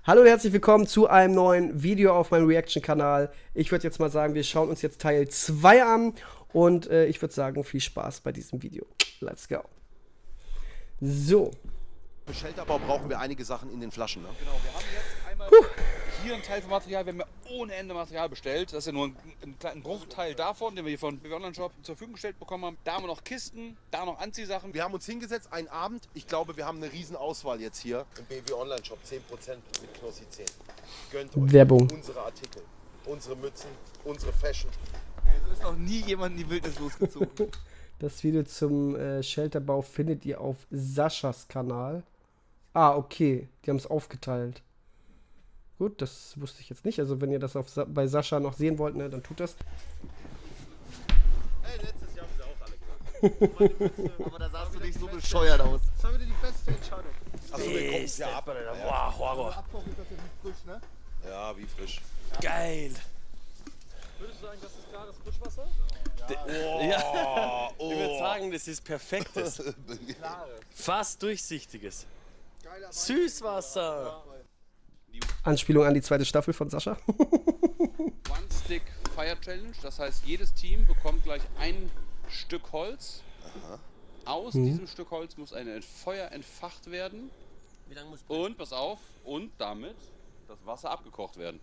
Hallo und herzlich willkommen zu einem neuen Video auf meinem Reaction-Kanal. Ich würde jetzt mal sagen, wir schauen uns jetzt Teil 2 an und ich würde sagen, viel Spaß bei diesem Video. Let's go. So. Für Shelterbau brauchen wir einige Sachen in den Flaschen. Ne? Genau, wir haben jetzt einmal hier einen Teil von Material, wir haben ja ohne Ende Material bestellt. Das ist ja nur ein kleiner Bruchteil davon, den wir hier von BW Online Shop zur Verfügung gestellt bekommen haben. Da haben wir noch Kisten, da noch Anziehsachen. Wir haben uns hingesetzt, einen Abend. Ich glaube, wir haben eine riesen Auswahl jetzt hier im BW Online Shop. 10% mit Knossi 10. Gönnt euch Werbung. Unsere Artikel, unsere Mützen, unsere Fashion. Es ist noch nie jemand in die Wildnis losgezogen. Das Video zum Shelterbau findet ihr auf Saschas Kanal. Ah, okay. Die haben es aufgeteilt. Gut, das wusste ich jetzt nicht. Also wenn ihr das bei Sascha noch sehen wollt, ne, dann tut das. Hey, letztes Jahr haben sie auch alle gesagt. Aber da sahst du nicht so bescheuert aus. Das war wieder die beste Entscheidung. Achso, wir kommen ja ab. Wow, Horror. Abkoch ist das ja nicht frisch, ne? Ja, wie frisch. Geil. Würdest du sagen, das ist klares Frischwasser? Ja. Ich würde sagen, das ist perfektes. Fast durchsichtiges. Süßwasser. Anspielung an die zweite Staffel von Sascha. One Stick Fire Challenge. Das heißt, jedes Team bekommt gleich ein Stück Holz. Aus diesem Stück Holz muss ein Feuer entfacht werden. Wie lange muss Und, pass auf, und damit das Wasser abgekocht werden.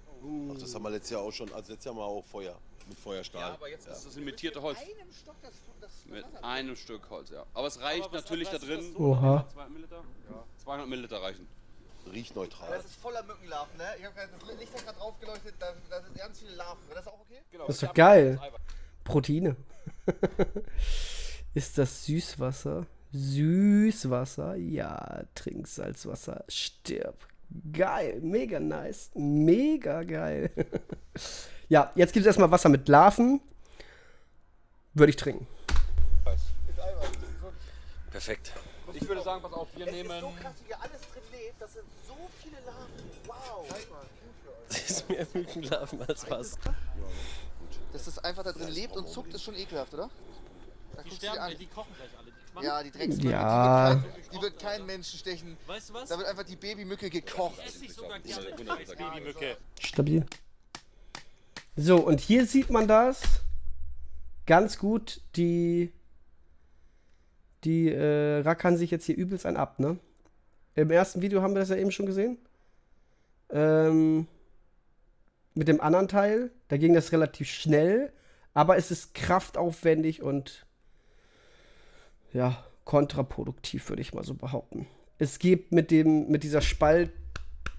Ach, das haben wir letztes Jahr auch schon. Also letztes Jahr mal auch Feuer. Mit Feuerstahl. Ja, aber jetzt ist das limitierte Holz. Einem Stock das Mit einem Stück Holz, ja. Aber es reicht natürlich da drin. Oha. 200 Milliliter? Ja. 200 Milliliter reichen. Riecht neutral. Das ist voller Mückenlarven, ne? Ich habe das Licht hat gerade drauf geleuchtet, da sind ganz viele Larven. Wäre das auch okay? Genau, Das ist doch geil. Proteine. Ist das Süßwasser? Süßwasser? Ja, trink Salzwasser. Stirb. Geil. Mega nice. Mega geil. Ja, jetzt gibt es erstmal Wasser mit Larven. Würde ich trinken. Perfekt. Ich würde sagen, pass auf, wir Es nehmen. ist so krass, wie hier alles drin lebt. Das sind so viele Larven. Wow. Das ist mehr Mückenlarven als was. Dass das einfach da drin lebt und zuckt, ist schon ekelhaft, oder? Da Die guckst du dir an. sterben, die kochen gleich alle. Die schwamm- Ja, die Drecksmücke, Ja. die wird keinen Menschen stechen. Weißt du was? Da wird einfach die Babymücke gekocht. Esse ich sogar gerne als Babymücke. Stabil. So, und hier sieht man das ganz gut. Die rackern sich jetzt hier übelst ein ab, ne? Im ersten Video haben wir das ja eben schon gesehen. Mit dem anderen Teil, da ging das relativ schnell, aber es ist kraftaufwendig und ja, kontraproduktiv, würde ich mal so behaupten. Es geht mit dieser Spalt,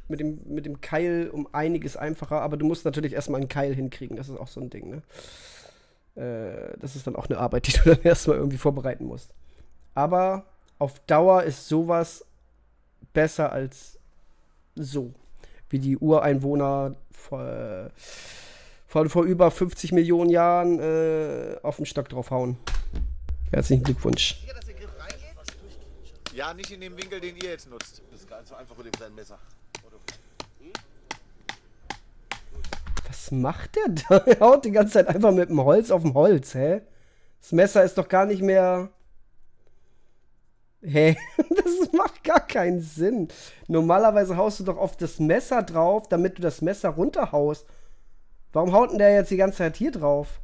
mit dem Keil um einiges einfacher, aber du musst natürlich erstmal einen Keil hinkriegen, das ist auch so ein Ding, ne? Das ist dann auch eine Arbeit, die du dann erstmal irgendwie vorbereiten musst. Aber auf Dauer ist sowas besser als so, wie die Ureinwohner vor über 50 Millionen Jahren auf den Stock draufhauen. Herzlichen Glückwunsch. Sicher, dass der Griff reingeht? Ja, nicht in dem Winkel, den ihr jetzt nutzt. Das ist ganz so einfach mit dem kleinen Messer. Was macht der da? Er haut die ganze Zeit einfach mit dem Holz auf dem Holz, hä? Das Messer ist doch gar nicht mehr... Hä? Das macht gar keinen Sinn. Normalerweise haust du doch auf das Messer drauf, damit du das Messer runterhaust. Warum haut denn der jetzt die ganze Zeit hier drauf?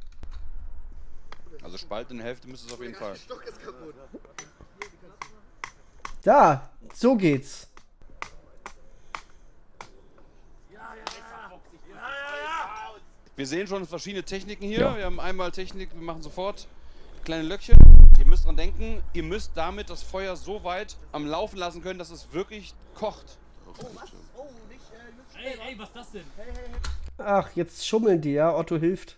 Also Spalt in der Hälfte müsste es auf jeden Fall. Der Stock ist kaputt. Da, so geht's. Wir sehen schon verschiedene Techniken hier. Ja. Wir haben einmal Technik, wir machen sofort kleine Löckchen. Ihr müsst dran denken, ihr müsst damit das Feuer so weit am Laufen lassen können, dass es wirklich kocht. Ey, was ist das denn? Ach, jetzt schummeln die, ja. Otto hilft.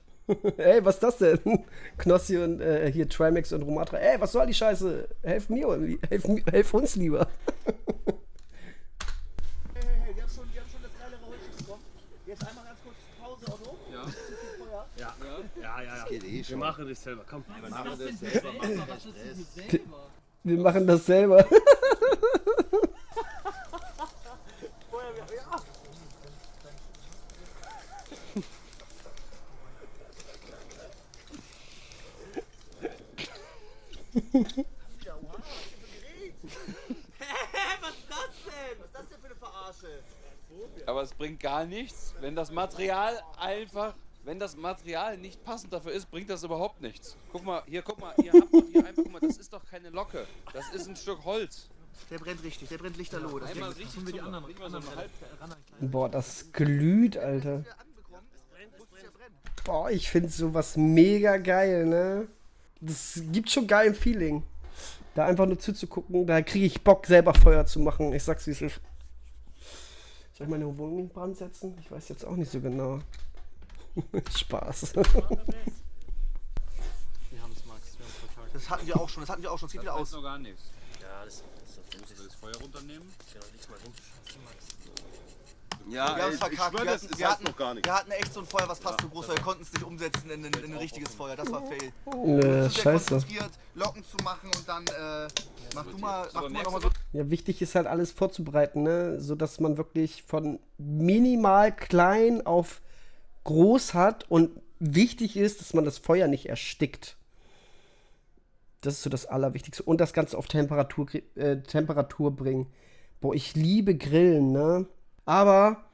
Ey, was ist das denn? Knossi und hier Trimax und Romatra. Ey, was soll die Scheiße? Helf mir, helf uns lieber. Hey, wir haben schon das geilere Holz bekommen. Jetzt einmal ganz kurz Pause, Otto. Ja. Ja. Geht eh Wir schon. machen das selber. Komm. Machen das selber. Was ist denn mit selber? Wir machen das selber. Was ist das denn? Was ist das denn für eine Verarsche? Aber es bringt gar nichts, wenn das Material nicht passend dafür ist, bringt das überhaupt nichts. Guck mal, ihr habt doch hier einfach, guck mal, das ist doch keine Locke. Das ist ein Stück Holz. Der brennt richtig, der brennt lichterloh. Das Einmal richtig tun wir die zu, anderen. nicht mal so eine halb. Boah, das glüht, Alter. Boah, ich finde sowas mega geil, ne? Das gibt schon geilen Feeling. Da einfach nur zuzugucken, da kriege ich Bock, selber Feuer zu machen. Ich sag's, wie es ist. Soll ich meine Wohnung in Brand setzen? Ich weiß jetzt auch nicht so genau. Spaß. Wir haben es, Max. Wir haben es verkackt. Das hatten wir auch schon, es geht wieder Das aus. ist noch gar nichts. Ja, das Du musst das Feuer runternehmen. nichts mal hin. Ja, Wir haben es verkackt. Wir hatten noch gar nicht. wir hatten echt so ein Feuer, was fast so groß war. Wir konnten es nicht umsetzen in ein richtiges Feuer. Das war fail. Ne, Zu sehr scheiße. konzentriert, Locken zu machen und dann mach du mal nochmal so. Ja, wichtig ist halt alles vorzubereiten, ne? So dass man wirklich von minimal klein auf groß hat und wichtig ist, dass man das Feuer nicht erstickt. Das ist so das Allerwichtigste. Und das Ganze auf Temperatur bringen. Boah, ich liebe Grillen, ne? Aber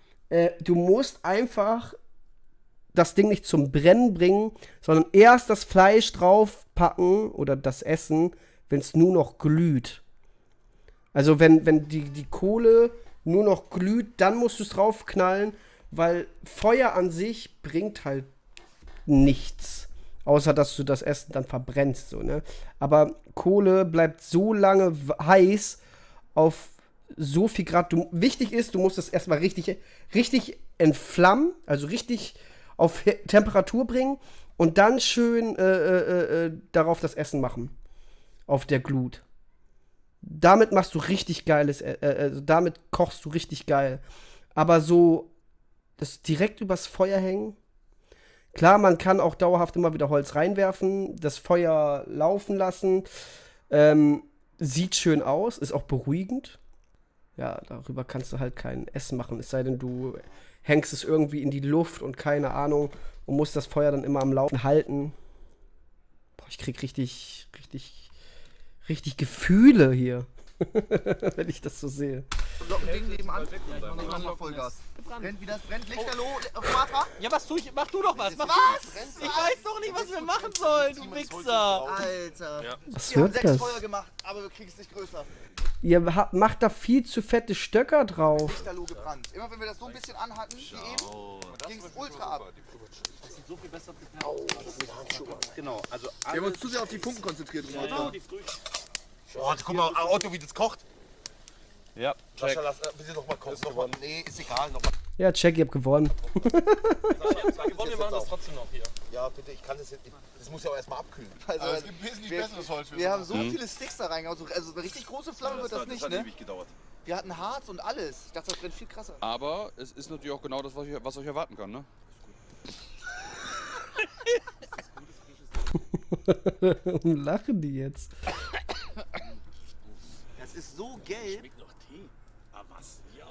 du musst einfach das Ding nicht zum Brennen bringen, sondern erst das Fleisch draufpacken oder das Essen, wenn es nur noch glüht. Also wenn die Kohle nur noch glüht, dann musst du es draufknallen, weil Feuer an sich bringt halt nichts. Außer, dass du das Essen dann verbrennst, so, ne? Aber Kohle bleibt so lange heiß auf so viel Grad. Wichtig ist, du musst es erstmal richtig entflammen, also richtig auf Temperatur bringen und dann schön darauf das Essen machen. Auf der Glut. Damit machst du richtig geiles, damit kochst du richtig geil. Aber so das direkt übers Feuer hängen. Klar, man kann auch dauerhaft immer wieder Holz reinwerfen, das Feuer laufen lassen. Sieht schön aus, ist auch beruhigend. Ja, darüber kannst du halt kein Essen machen. Es sei denn, du hängst es irgendwie in die Luft und keine Ahnung und musst das Feuer dann immer am Laufen halten. Boah, ich krieg richtig Gefühle hier, wenn ich das so sehe. Lockending nebenan. Nochmal Vollgas. Brennt wieder, brennt lichterloh. Matra? Ja, was tue ich? Mach du doch was. Mach Was? Ich weiß doch nicht, was wir machen sollen, du Wichser. Alter. Ja. Was Wir haben wird 6 das? Feuer gemacht, aber wir kriegen es nicht größer. Ihr macht da viel zu fette Stöcker drauf. Lichterloh gebrannt. Immer wenn wir das so ein bisschen anhatten, wie eben, ging es ultra ab. So viel besser. Genau, also Wir haben uns zu sehr auf die Funken konzentriert. die Früchte. Oh, guck mal, Otto, wie das kocht. Ja, check. Sascha, lass bitte noch mal kochen. Nee, ist egal, noch mal. Ja, check, ihr habt gewonnen. Wir machen das trotzdem noch hier. Ja, bitte, ich kann das jetzt. Das muss ja auch erstmal abkühlen. Also, Aber es gibt wesentlich besseres Holz für wir haben so viele Sticks da reingehauen. Also eine richtig große Flamme wird das nicht, hat ne? ewig gedauert. Wir hatten Harz und alles. Ich dachte, das brennt viel krasser. Aber es ist natürlich auch genau das, was euch erwarten kann, ne? Warum lachen die jetzt? Das ist so gelb. Schmeckt noch Tee. Ah, was? Ja.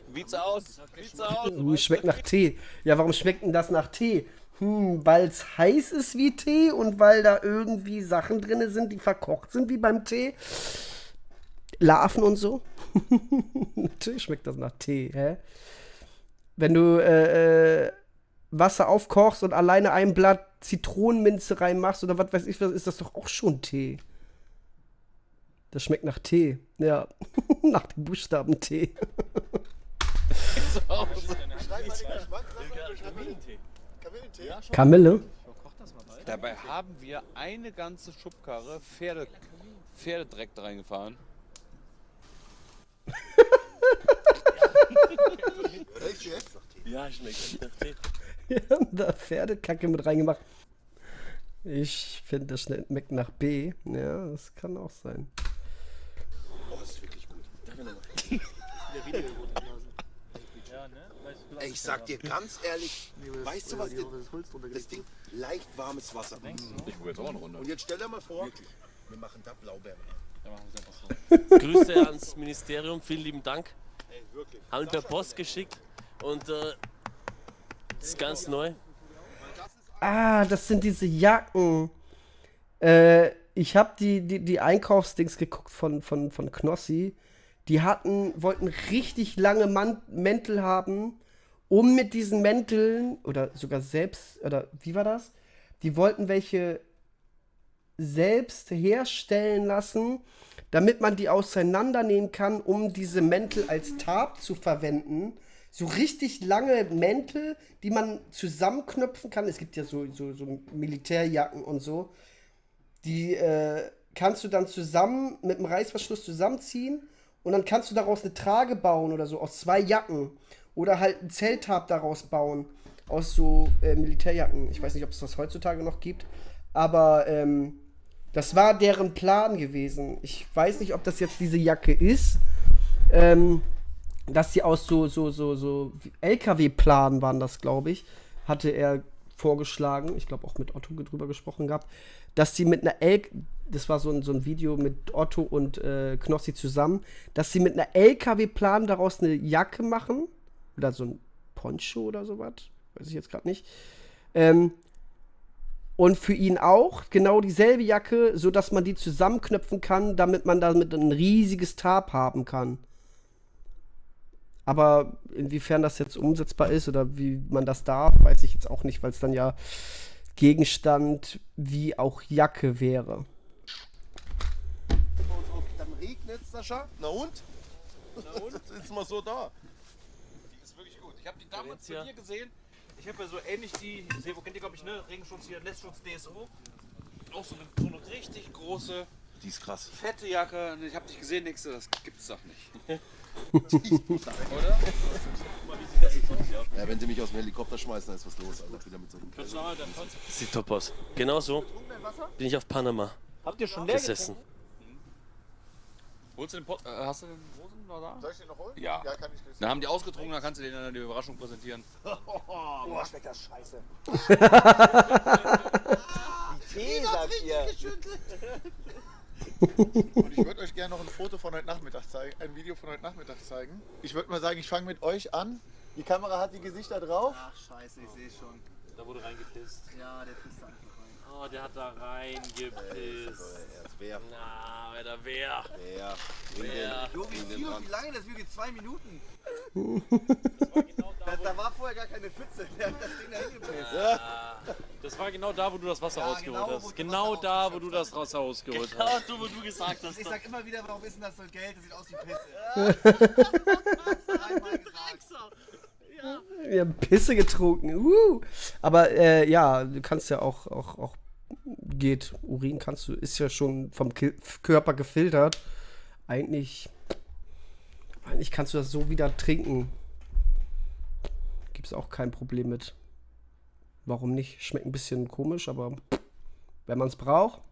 Wie's aus? Schmeckt nach Tee. Ja, warum schmeckt denn das nach Tee? Weil es heiß ist wie Tee und weil da irgendwie Sachen drin sind, die verkocht sind wie beim Tee. Larven und so. Natürlich schmeckt das nach Tee, hä? Wenn du Wasser aufkochst und alleine ein Blatt Zitronenminze reinmachst oder was weiß ich was, ist das doch auch schon Tee. Das schmeckt nach Tee. Ja, nach dem Buchstaben Tee. Kamille? Dabei haben wir eine ganze Schubkarre Pferdedreck reingefahren. Echt jetzt? Ja, schmeckt nach Tee. Wir haben da Pferdekacke mit reingemacht. Ich finde, das schmeckt nach B. Ja, das kann auch sein. Oh, das ist wirklich gut. Ey, ich sag dir ganz ehrlich, weißt du was? Das Ding, leicht warmes Wasser. Ich gucke jetzt auch eine Runde. Und jetzt stell dir mal vor, wir machen da Blaubeeren. Grüße ans Ministerium, vielen lieben Dank. Haben wir per Post geschickt und das ist ganz neu. Ah, das sind diese Jacken. Ich habe die Einkaufsdings geguckt von Knossi. Die wollten richtig lange Mäntel haben, um mit diesen Mänteln, oder sogar selbst, oder wie war das? Die wollten welche selbst herstellen lassen, damit man die auseinandernehmen kann, um diese Mäntel als Tarp zu verwenden. So richtig lange Mäntel, die man zusammenknöpfen kann. Es gibt ja so Militärjacken und so. Die kannst du dann zusammen mit einem Reißverschluss zusammenziehen und dann kannst du daraus eine Trage bauen oder so aus 2 Jacken. Oder halt ein Zelltarp daraus bauen aus so Militärjacken. Ich weiß nicht, ob es das heutzutage noch gibt. Aber das war deren Plan gewesen. Ich weiß nicht, ob das jetzt diese Jacke ist. Dass sie aus so LKW-Planen waren das, glaube ich, hatte er vorgeschlagen. Ich glaube auch mit Otto drüber gesprochen gehabt. Dass sie mit einer das war so ein Video mit Otto und Knossi zusammen, dass sie mit einer LKW-Plan daraus eine Jacke machen. Oder so ein Poncho oder sowas. Weiß ich jetzt gerade nicht. Und für ihn auch genau dieselbe Jacke, sodass man die zusammenknöpfen kann, damit man damit ein riesiges Tarp haben kann. Aber inwiefern das jetzt umsetzbar ist oder wie man das darf, weiß ich jetzt auch nicht, weil es dann ja Gegenstand wie auch Jacke wäre. Dann regnet es, Sascha. Na und? Jetzt ist mal so da. Die ist wirklich gut. Ich habe die damals bei dir gesehen. Ich habe ja so ähnlich die, Sevo kennt ihr glaube ich, ne? Regenschutz hier, Nestschutz DSO. Auch so eine richtig große, Die ist krass. fette Jacke. Ich habe dich gesehen, nächste, das gibt's doch nicht. Oder? Ja, wenn sie mich aus dem Helikopter schmeißen, dann ist was los. Also wieder mit so einem Sieht top aus. Genau so bin ich auf Panama Habt ihr schon leer gesessen. Holst du den hast du den Rosen noch da? Soll ich den noch holen? Ja. Ja, kann ich lösen. Dann haben die ausgetrunken, dann kannst du denen dann die Überraschung präsentieren. Oh, schmeckt das scheiße. Tee, sagt ihr. Und ich würde euch gerne noch ein Foto von heute Nachmittag zeigen, ein Video von heute Nachmittag zeigen. Ich würde mal sagen, ich fange mit euch an. Die Kamera hat die Gesichter drauf. Ach, scheiße, ich sehe schon. Da wurde reingepisst. Ja, der pisst einfach rein. Oh, der hat da reingepisst. Wer? Na, Alter, wer? Wer? Jo, wie lange? Das wiegt 2 Minuten. Das war genau Da war vorher gar keine Pfütze. Der hat das Ding da hingepisst. Das war genau da, wo du das Wasser Ja, rausgeholt genau, wo hast. ich Genau das Wasser da, wo du das Wasser rausgeholt Genau, hast. Genau, wo du gesagt hast. Ich sag immer wieder, warum ist denn das so Geld? Das sieht aus wie Pisse. Einmal gesagt. Wir haben Pisse getrunken. Aber ja, du kannst ja auch geht. Urin kannst du, ist ja schon vom Körper gefiltert. Eigentlich kannst du das so wieder trinken. Gibt's auch kein Problem mit. Warum nicht? Schmeckt ein bisschen komisch, aber wenn man es braucht,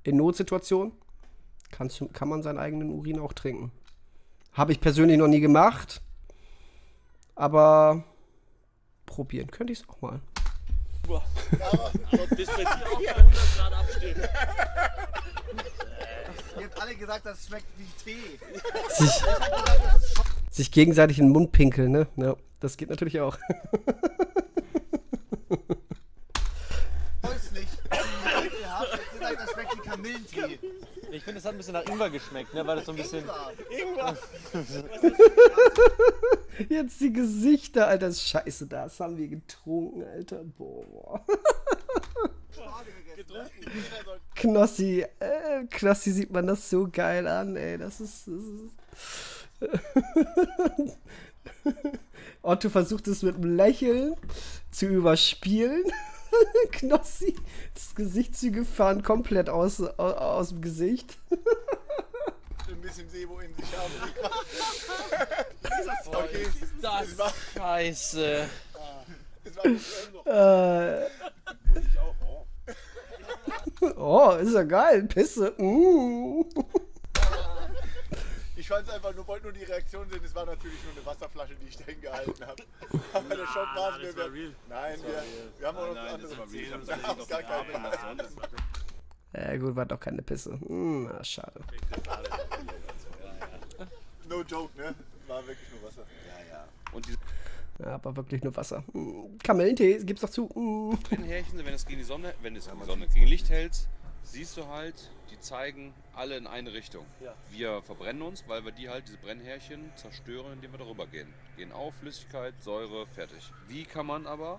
in Notsituationen, kann man seinen eigenen Urin auch trinken. Habe ich persönlich noch nie gemacht. Aber probieren könnte ich es auch mal. Bis bei dir auch bei 100 Grad abstehen. Ihr habt alle gesagt, das schmeckt wie Tee. Sich gegenseitig in den Mund pinkeln, ne? Ja, das geht natürlich auch. Weiß nicht. Ihr habt gesagt, das schmeckt wie Kamillentee. Ich finde, es hat ein bisschen nach Ingwer geschmeckt, ne? Weil das so ein bisschen. Jetzt die Gesichter, Alter, das ist scheiße, das haben wir getrunken, Alter. Boah. Knossi sieht man das so geil an, ey. Das ist Otto versucht es mit einem Lächeln zu überspielen. Knossi, das Gesichtszüge fahren komplett aus dem Gesicht. Ein bisschen Sebo in sich haben. Okay, das ist scheiße. Oh, ist ja geil, Pisse. Ich fand es einfach nur, wollte nur die Reaktion sehen. Es war natürlich nur eine Wasserflasche, die ich da hingehalten habe. Aber der Schock war es mir. Nein, wir haben auch noch andere. Wir haben gar keine. Ja gut, war doch keine Pisse. Schade. No joke, ne? War wirklich nur Wasser. Ja. Und die Ja, aber wirklich nur Wasser. Kamillentee, gibt's doch zu. kleinen Härchen, wenn es gegen die Sonne, gegen Licht hältst, siehst du halt, die zeigen alle in eine Richtung. Ja. Wir verbrennen uns, weil wir die halt, diese Brennhärchen, zerstören, indem wir darüber gehen. Gehen auf, Flüssigkeit, Säure, fertig. Wie kann man aber?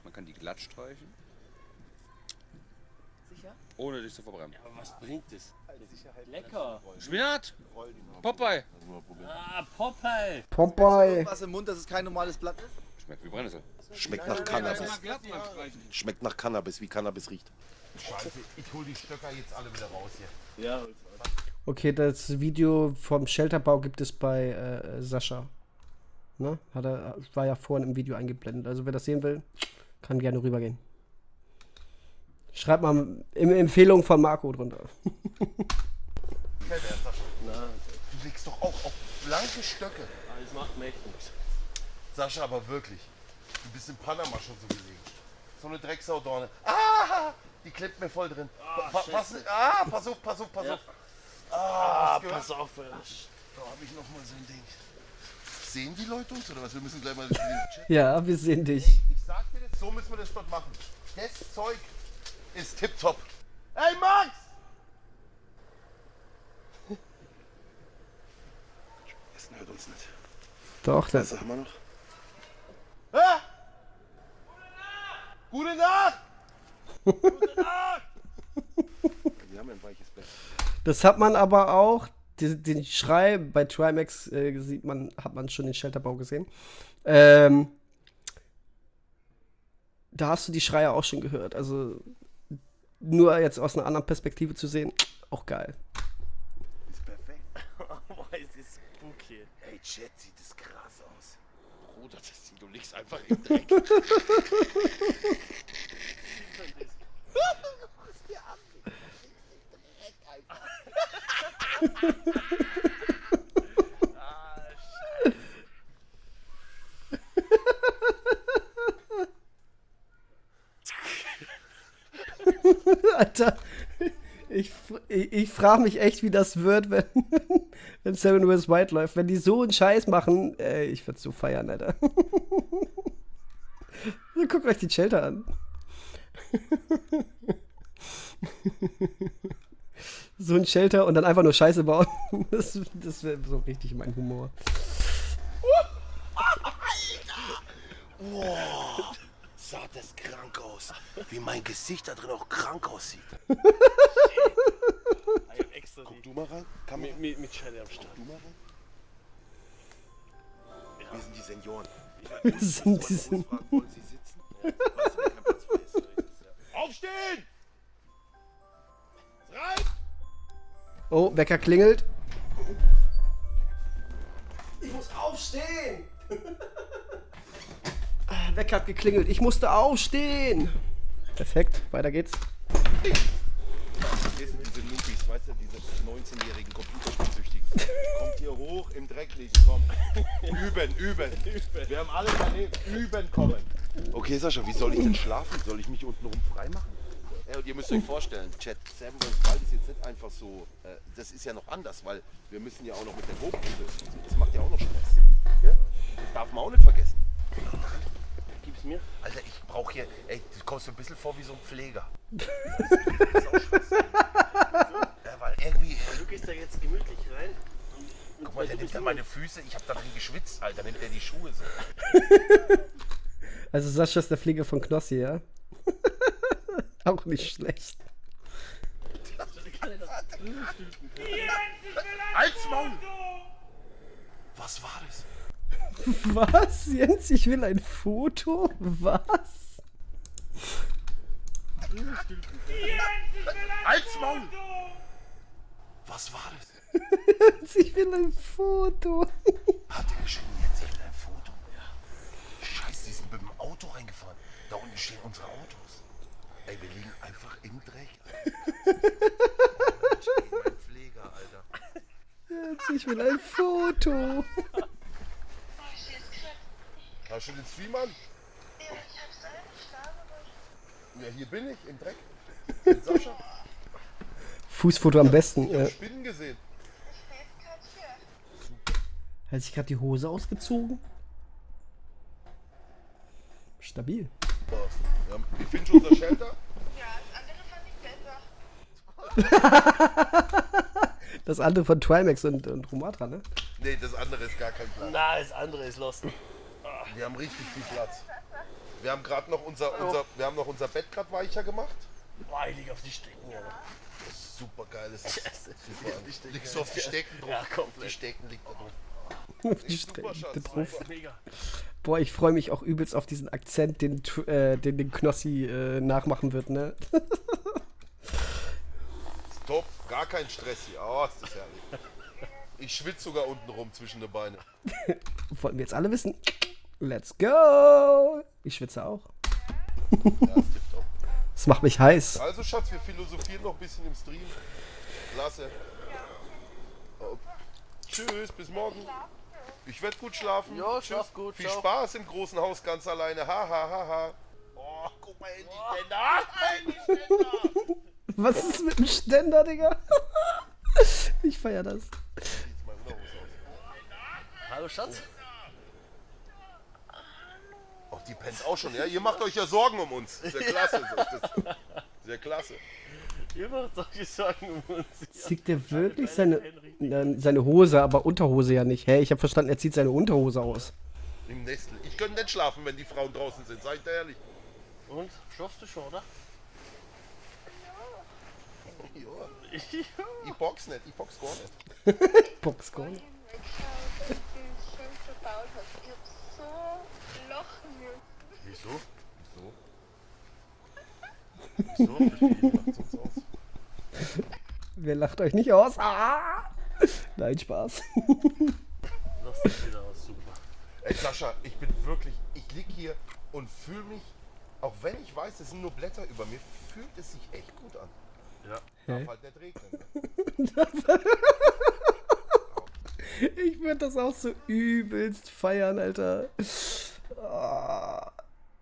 Man kann die glatt streichen. Sicher? Ohne dich zu verbrennen. Ja, aber was bringt es? Lecker. Spinat! Popeye! Ah, Popeye. Popeye. Was im Mund, dass es kein normales Blatt ist? Schmeckt wie Brennnessel. Schmeckt nach Cannabis. Glatt mal streichen. Schmeckt nach Cannabis, wie Cannabis riecht. Scheiße, ich hol die Stöcker jetzt alle wieder raus hier. Ja. Okay, das Video vom Shelterbau gibt es bei Sascha. Ne? War ja vorhin im Video eingeblendet. Also wer das sehen will, kann gerne rübergehen. Schreibt mal Empfehlung von Marco drunter. Fällt er, Sascha. Na, Du legst doch auch auf blanke Stöcke. das macht mir echt nichts. Sascha, aber wirklich. Du bist in Panama schon so gelegen. So eine Drecksaudorne. Ah! Die klebt mir voll drin. Pass auf, pass auf, pass Ja. auf. Ah, Pass auf. da habe ich noch mal so ein Ding. Sehen die Leute uns oder was? Wir müssen gleich mal den Chat. Ja, wir sehen dich. Ich sag dir das, so müssen wir das dort machen. Das Zeug ist tipptopp. Hey Max! Das hört uns nicht. Doch, das. Was haben wir noch? Ah! Gute Nacht! Gute Nacht! Wir haben ein weiches Bett. Das hat man aber auch, den Schrei bei Trimax hat man schon den Shelterbau gesehen. Da hast du die Schreie auch schon gehört. Also nur jetzt aus einer anderen Perspektive zu sehen, auch geil. Ist perfekt. Boah, es ist spooky. Ey, Chat, sieht das krass aus. Bruder, du liegst einfach im Dreck. Alter, ich frage mich echt, wie das wird, wenn Seven West White läuft. Wenn die so einen Scheiß machen, ich würde so feiern, Alter. Guckt euch die Shelter an. So ein Shelter und dann einfach nur Scheiße bauen. Das wäre so richtig mein Humor. Wow, sah das krank aus. Wie mein Gesicht da drin auch krank aussieht. Ich hab extra Guck du mal rein. Kann man, mit Schelle am Start. du mal rein. Wir sind die Senioren. Sind- Wollen sie sitzen? Weißt du, wer kein Platz frei ist? Aufstehen! Rein! Oh, Wecker klingelt. Ich muss aufstehen. Wecker hat geklingelt. Ich musste aufstehen. Perfekt, weiter geht's. Hier sind diese Nubis, weißt du, diese 19-jährigen Computerspielsüchtigen. Kommt hier hoch, im Dreck liegen, komm. Üben. Wir haben alle daneben. Üben kommen. Okay, Sascha, wie soll ich denn schlafen? Soll ich mich unten rum frei machen? Ja, und ihr müsst euch vorstellen, Chat, Seven West Wild ist jetzt nicht einfach so, das ist ja noch anders, weil wir müssen ja auch noch mit der Hochgruppe, das macht ja auch noch Stress. Gell? Das darf man auch nicht vergessen. Gib's mir. Alter, ich brauche hier, ey, du kommst so ein bisschen vor wie so ein Pfleger. Das ist auch Stress. Ja, weil irgendwie, Du gehst da jetzt gemütlich rein. guck mal, der nimmt da meine Füße, ich hab da drin geschwitzt, Alter, nimmt der die Schuhe so. Also Sascha ist der Flieger von Knossi, ja? Auch nicht schlecht. Halt's Maul! Was war das? Was? Jens, ich will ein Foto? Was? Halt's Maul! Was war das? Jens, ich will ein Foto. Hat er geschrieben, jetzt ich will ein Foto? Ja. Scheiße, die sind mit dem Auto reingefahren. Da unten stehen unsere Autos. Ey, wir liegen einfach im Dreck. Mensch, ey, mein Pfleger, Alter. Jens, ich will ein Foto. Hast du den Stream an? Ja, hier bin ich, im Dreck. Mit Sascha. Fußfoto am besten. Ich hab Spinnen gesehen. Hat sich gerade die Hose ausgezogen? Stabil. Ja, wie findest du unser Shelter? Ja, das andere fand ich besser. Das andere von Trimax und Romatra, ne? Nee, das andere ist gar kein Platz. Na, das andere ist lost. Wir haben richtig viel Platz. Wir haben gerade noch unser Bett gerade weicher gemacht. Boah, ich lieg auf die Stecken, ja. Das ist super geil. Das ist Yes. super. Liegst du auf die Stecken drauf? Ja, komplett. Die Stecken liegt da drauf. Die Echt super, Stecken Schatz. drauf. Super. Mega. Boah, ich freue mich auch übelst auf diesen Akzent, den Knossi nachmachen wird, ne? Top, gar kein Stress hier. Oh, ist das herrlich. Ich schwitze sogar unten rum zwischen den Beinen. Wollten wir jetzt alle wissen? Let's go! Ich schwitze auch. Ja, ist tipptopp. Das macht mich heiß. Also Schatz, wir philosophieren noch ein bisschen im Stream. Klasse. Oh. Tschüss, bis morgen. Ich werde gut schlafen. Jo, Tschüss. schlaf gut, Viel ciao. Spaß im großen Haus ganz alleine. Ha, ha, ha, ha. Oh, guck mal, Handyständer. Was ist mit dem Ständer, Digga? Ich feier das. Sieht mal Unterhose aus. Hallo Schatz. Ach, die pennt auch schon, ja? Ihr macht euch ja Sorgen um uns. Sehr klasse. So ist das. Sehr klasse. Ihr macht solche Sorgen um uns. Zieht der wirklich seine Hose, aber Unterhose ja nicht? Hä, ich habe verstanden, er zieht seine Unterhose aus. Im Nestel. Ich könnte nicht schlafen, wenn die Frauen draußen sind. Sag ich dir ehrlich. Und? Schlafst du schon, oder? Ja. Ich box nicht. Ich box gar nicht. Boxkorn. Ich schön verbaut hast. Ich hab so lachen müssen. Wieso? Wer lacht euch nicht aus? Ah! Nein, Spaß. Lass dich wieder aus, super. Ey Sascha, ich bin wirklich, ich lieg hier und fühle mich, auch wenn ich weiß, es sind nur Blätter über mir, fühlt es sich echt gut an. Ja. Darf halt nicht regnen. Ne? Ich würde das auch so übelst feiern, Alter. Ah,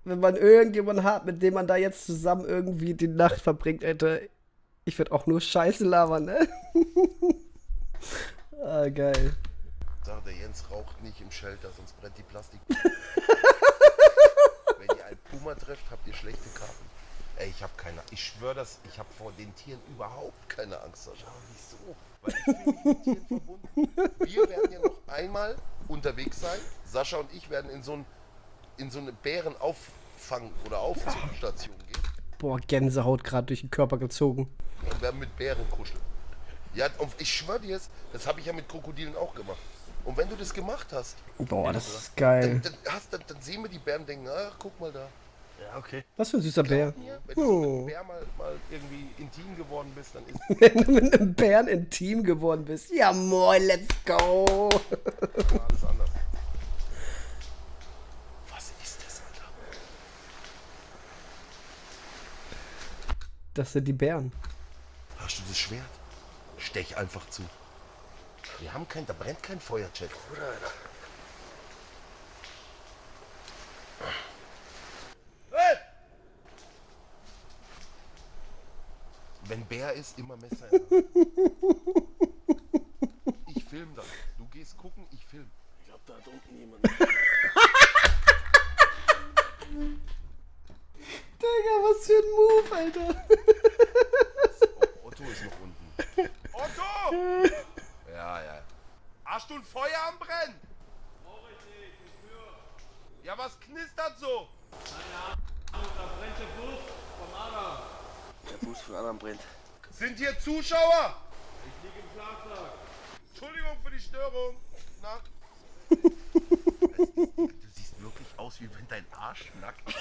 wenn man irgendjemanden hat, mit dem man da jetzt zusammen irgendwie die Nacht verbringt, Alter. Ich würde auch nur Scheiße labern, ne? Ah, geil. Sag, der Jens raucht nicht im Shelter, sonst brennt die Plastik. Wenn ihr einen Puma trefft, habt ihr schlechte Karten. Ey, ich schwöre das, ich habe vor den Tieren überhaupt keine Angst, Sascha. Wieso? Weil ich fühle mich mit Tieren verbunden. Wir werden ja noch einmal unterwegs sein. Sascha und ich werden in so eine Bärenauffang- oder Aufzugstation gehen Boah, Gänsehaut gerade durch den Körper gezogen. und werden mit Bären kuscheln. Ja, und ich schwöre dir jetzt, das habe ich ja mit Krokodilen auch gemacht. Und wenn du das gemacht hast, Boah, das ist geil. dann sehen wir die Bären und denken, ach, guck mal da. Ja, okay. Was für ein süßer Bär. Ja, wenn du so mit einem Bär mal irgendwie intim geworden bist, dann ist Wenn du mit einem Bären intim geworden bist. Ja, moin, let's go. alles anders. Was ist das, Alter? Das sind die Bären. Hast du das Schwert? Stech einfach zu. Da brennt kein Feuerjet. Hey! Wenn Bär ist, immer Messer in der Hand. Ich film dann. Du gehst gucken, ich film. Ich glaube, da hat unten jemand. Digga, was für ein Move, Alter. Otto ist noch unten. Otto! Ja. Hast du ein Feuer am Brennen? Ja, was knistert so? Der Fuß von anderen brennt. Sind hier Zuschauer? Ich liege im Schlafsack. Entschuldigung für die Störung. Na? Du siehst wirklich aus, wie wenn dein Arsch nackt ist.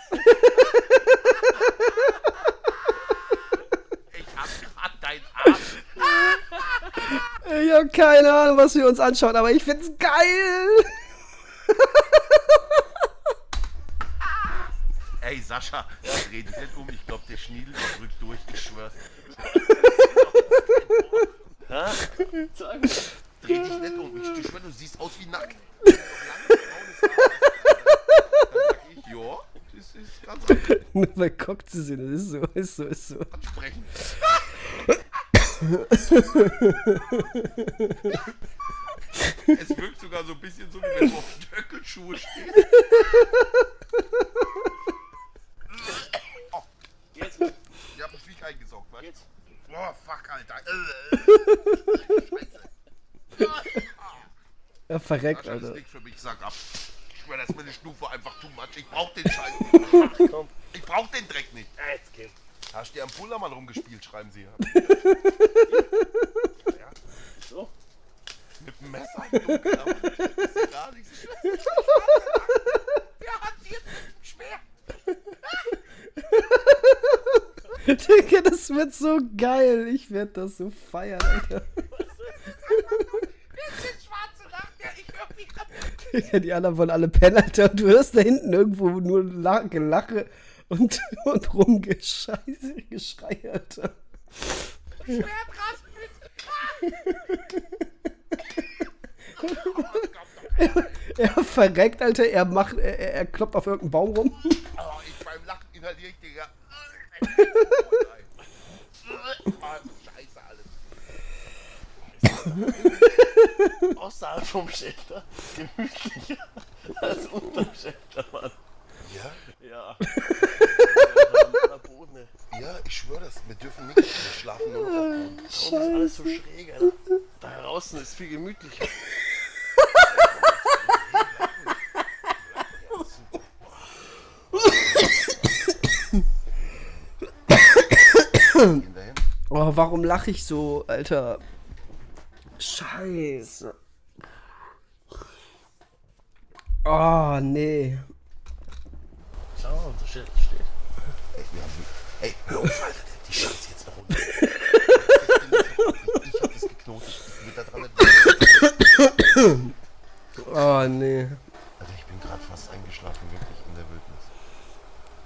Ich hab grad deinen Arsch. Ich hab keine Ahnung, was wir uns anschauen, aber ich find's geil. Ey, Sascha, dreh dich nicht um. Ich glaube, der Schniedel drückt durch. Ich schwör's. Sag Dreh dich nicht um. Ich schwör, du siehst aus wie nackt. Wenn du noch langes braunes Haar hast, dann sag ich, ja, das ist ganz Nur bei Cock zu sehen, das ist so. ansprechend. Es wirkt sogar so ein bisschen so, wie wenn du auf Stöckelschuhe stehst. Jetzt. Ich hab ein Viech eingesaugt, was? Jetzt. Boah, fuck, Alter. verreckt, Das ist Alter. nichts für mich, sag ab. Ich schwör, das ist meine Stufe einfach too much. Ich brauch den Scheiß. Ich brauch den Dreck nicht. Jetzt geht. Hast du am Pullermann rumgespielt, schreiben sie ja. Ja. So. Mit dem Messer. Das ist ja gar nichts. Wer hat hier schwer? Digga, das wird so geil. Ich werd das so feiern, Alter. Digga, die anderen wollen alle pennen, Alter. Du hörst da hinten irgendwo nur Gelache und Geschrei, Alter. Er verreckt, Alter. Er kloppt auf irgendeinen Baum rum. Oh, ich beim Lachen inhaliere ich, Digga. Scheiße alles. Außerhalb vom Shelter gemütlicher als unterm Shelter, Mann. Ja? Ja. Boden. Ja, ich schwöre das. Wir dürfen nicht. Wir schlafen nur noch auf dem Boden. Das ist alles so schräg, Alter. Da draußen ist viel gemütlicher. Gehen dahin. Oh, warum lache ich so, Alter? Scheiße. Oh, nee. Schau, unser Schild steht. Ey, hör auf, Alter. Die Scheiße jetzt noch runter. Ich hab das geknotet. Ich will da dran nicht. Oh, nee. Also ich bin gerade fast eingeschlafen, wirklich in der Wildnis.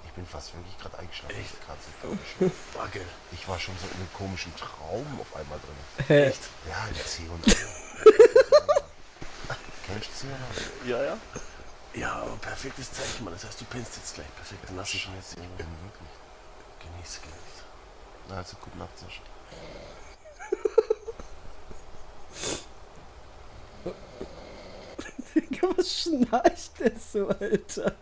Ich bin fast wirklich gerade eingeschlafen. Echt? Gerade so komisch. Wackel. Ich war schon so in einem komischen Traum auf einmal drin. Echt? Ja, in C&A. Kennst du C&A? Ja, ja. Ja, aber perfektes Zeichen, Mann. Das heißt, du pennst jetzt gleich. Perfekt, dann lass ich ihn jetzt Ich bin wirklich. genieße, genieße. Na, also gute Nacht, Sascha. Digga, was schnarcht der so, Alter?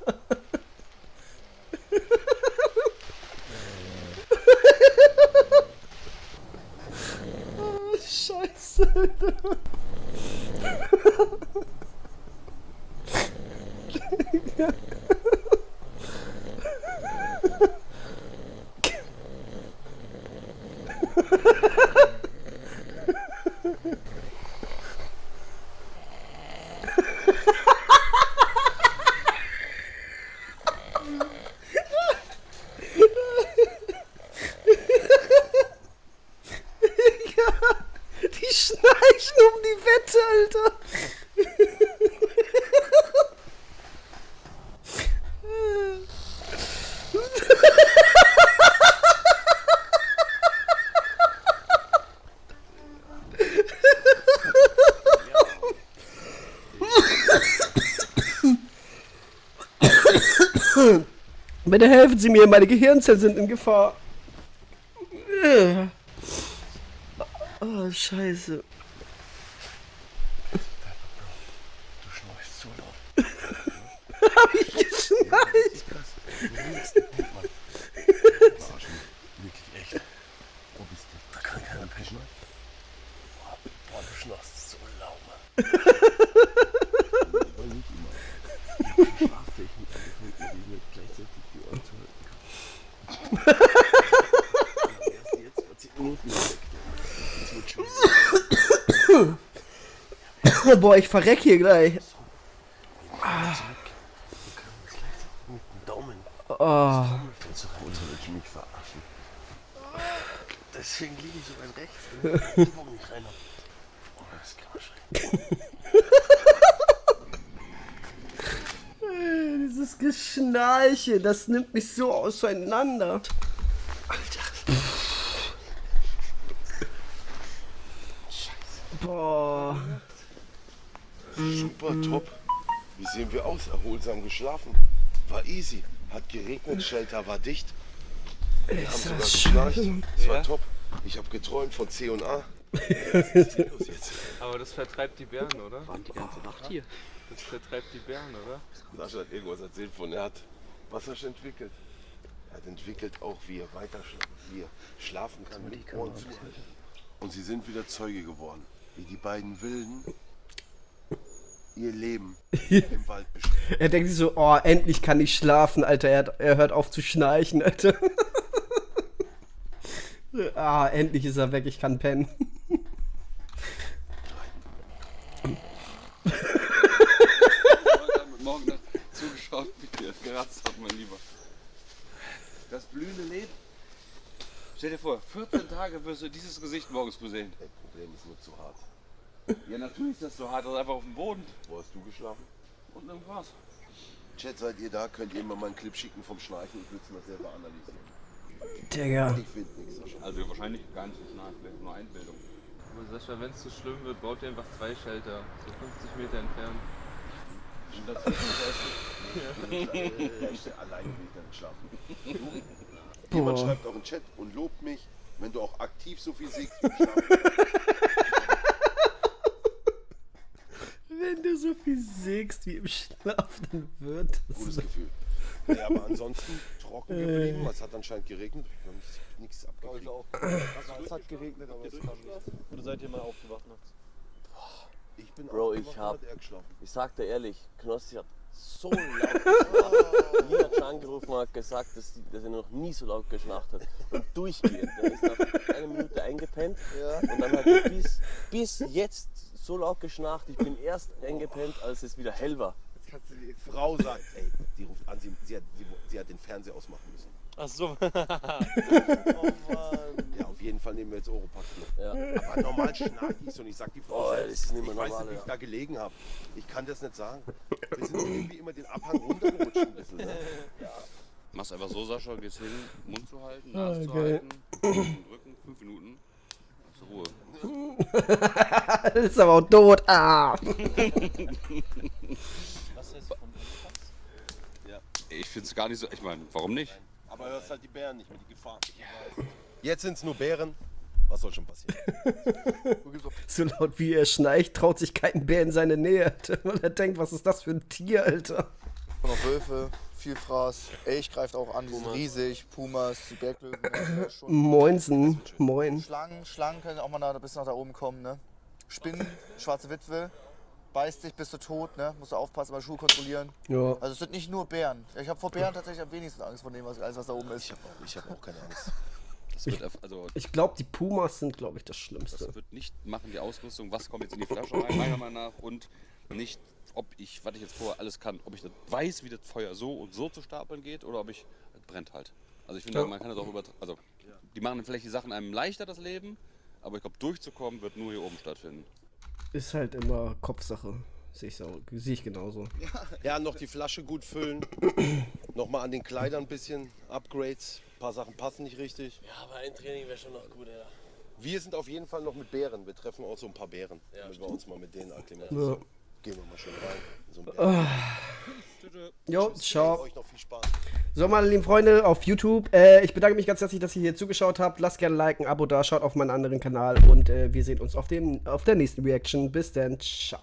Oh, Scheiße, Alter. Die schnarchen um die Wette, Alter. Bitte helfen Sie mir, meine Gehirnzellen sind in Gefahr. Oh, Scheiße. Du schnorchst so laut. Hab ich geschnallt? Wirklich echt. Wo bist du? Da kann keiner pennen. Boah, du schnorchst so lau, Mann. Nicht immer. Schlaftechnik angefangen, die mir gleichzeitig die Ohren zu halten kann. Erst jetzt vor 10 Minuten weg. Das wird schon. Boah, ich verreck hier gleich. Zurück. Du kannst gleichzeitig mit dem Daumen. Oh. Trommelfell zu rein. Und willst du mich verarschen? Deswegen liege ich so weit rechts, damit ich den Bogen nicht rein hab. Oh, das ist Quatsch. Dieses Geschnarche, das nimmt mich so auseinander. Alter. Boah. Super top. Wie sehen wir aus? Erholsam geschlafen. War easy. Hat geregnet, Shelter war dicht. Wir haben sogar geschnarcht. Es war top. Ich habe geträumt von C&A. Aber das vertreibt die Bären, oder? Waren die ganze Nacht hier. Das vertreibt die Bären, oder? Sascha hat irgendwas erzählt von, er hat was hast du entwickelt? Er hat entwickelt auch, wie er weiter wie er schlafen kann mit Ohren zu. Und sie sind wieder Zeuge geworden, wie die beiden Wilden ihr Leben im Wald bestimmen. Er denkt sich so, oh, endlich kann ich schlafen, Alter. Er hört auf zu schnarchen, Alter. Ah, endlich ist er weg, ich kann pennen. Ich habe morgen noch zugeschaut, wie der geratzt hat, mein Lieber. Das blühende Leben. Stell dir vor, 14 Tage wirst du dieses Gesicht morgens sehen. Das Problem ist nur zu hart. Ja, natürlich ist das so hart, also einfach auf dem Boden. Wo hast du geschlafen? Unten im Gras. Chat, seid ihr da? Könnt ihr mir mal einen Clip schicken vom Schnarchen? Ich will es mal selber analysieren. Digga. Ich finde nichts. Sascha. Also wahrscheinlich gar nicht so schnell, vielleicht nur Einbildung. Aber Sascha, wenn es zu schlimm wird, baut ihr einfach 2 Shelter, so 50 Meter entfernt. Und das ist alleine will ich dann schlafen. Jemand schreibt auch im Chat und lobt mich, wenn du auch aktiv so viel siegst wie schlafen. Wenn du so viel sägst wie im Schlaf, dann wird es. Gutes Gefühl. Ja, aber ansonsten trocken geblieben. Es hat anscheinend geregnet. Wir haben nichts abgekriegt. Es hat geregnet, aber es kam nichts. Oder seid ihr mal aufgewacht nachts? Ich bin Bro, aufgewacht ich und hab- hat er geschlafen. Ich sag dir ehrlich, Knossi hat so laut geschnarcht. Mir hat schon angerufen und hat gesagt, dass er noch nie so laut geschnarcht hat. Und durchgehend. Er ist nach einer Minute eingepennt und dann hat er bis jetzt so laut geschnarcht. Ich bin erst eingepennt, als es wieder hell war. Jetzt kannst du die Frau sagt, ey, die ruft an, sie hat den Fernseher ausmachen müssen. Ach so. Oh Mann. Ja, auf jeden Fall nehmen wir jetzt Europax mit. Ja. Aber normal schnarch ich so und ich sag die Frau Oh, selbst, das ist nicht mehr ich weiß normal, nicht, wie ich ja. da gelegen habe. Ich kann das nicht sagen. Wir sind irgendwie immer den Abhang runtergerutscht ein bisschen. Ne? Mach's einfach so, Sascha, gehst hin, Mund zu halten, Nase zu geil. halten, drücken, 5 Minuten, zur Ruhe. Das ist aber auch tot. Ah. Was heißt vom Ich find's gar nicht so, ich meine, warum nicht? Aber hörst halt die Bären nicht mehr, die Gefahr. Jetzt sind es nur Bären. Was soll schon passieren? So laut wie er schnarcht, traut sich kein Bär in seine Nähe. Weil er denkt, was ist das für ein Tier, Alter? Noch Wölfe, viel Fraß. Elch greift auch an, die sind riesig. Pumas, die Berglöwen. das ist schon- Moinsen. Moin. Schlangen können auch mal bis nach da oben kommen, ne? Spinnen, schwarze Witwe, beißt dich, bist du tot, ne? Musst du aufpassen, mal Schuhe kontrollieren. Ja. Also es sind nicht nur Bären. Ich habe vor Bären tatsächlich am wenigsten Angst von dem, alles was da oben ist. Ich habe auch keine Angst. Das wird, also, Ich glaube, die Pumas sind, glaube ich, das Schlimmste. das wird nicht machen, die Ausrüstung, was kommt jetzt in die Flasche rein, meiner Meinung nach, und nicht, ob ich, was ich jetzt vorher alles kann, ob ich das weiß, wie das Feuer so und so zu stapeln geht, oder ob ich, es brennt halt. Also ich finde, man kann das auch also die machen vielleicht die Sachen einem leichter, das Leben, aber ich glaube, durchzukommen wird nur hier oben stattfinden. Ist halt immer Kopfsache. Sehe ich genauso. Ja, noch die Flasche gut füllen. Nochmal an den Kleidern ein bisschen Upgrades. Ein paar Sachen passen nicht richtig. Ja, aber ein Training wäre schon noch gut, ja. Wir sind auf jeden Fall noch mit Bären. Wir treffen auch so ein paar Bären. Damit wir uns mal mit denen akklimatisieren. Ja. Gehen wir mal schön rein. in So einen Bären. Jo, ciao. Euch noch viel Spaß. So, meine lieben Freunde auf YouTube, ich bedanke mich ganz herzlich, dass ihr hier zugeschaut habt. Lasst gerne ein Like, ein Abo da, schaut auf meinen anderen Kanal und wir sehen uns auf der nächsten Reaction. Bis dann, ciao.